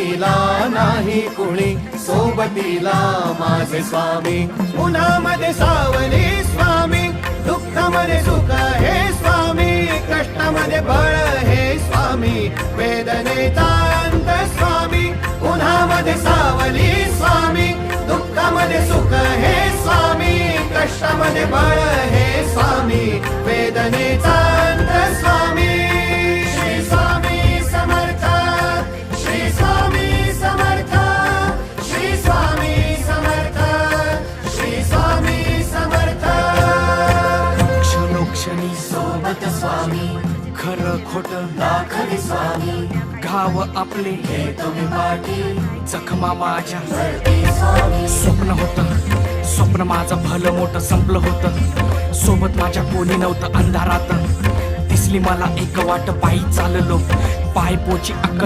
सोबतीला नाही कुणी, सोबतीला माझे स्वामी. उन्हामध्ये सावली स्वामी, दुःखामध्ये सुख हे स्वामी, कष्टामध्ये बळ हे स्वामी, वेदनेचा अंत स्वामी. उन्हामध्ये सावली स्वामी, दुःखामध्ये सुख हे स्वामी, कष्टामध्ये बळ हे स्वामी, वेदनेचा अंत स्वामी. श्री स्वामी समर्थ, श्री स्वामी समर्थ, श्री स्वामी समर्थ, श्री स्वामी समर्थ. क्षणोक्षणी सोबत स्वामी, खरं खोटं दाखवी स्वामी, घाव आपले हे तुम्ही पाठी जखमा माझ्या. स्वामी. स्वप्न होतं, स्वप्न माझं भलं मोठं संपलं होतं. सोबत माझ्या कोणी नव्हतं अंधारात. दिसली मला एक वाट, पायी चाललो पाय पोची अक्कल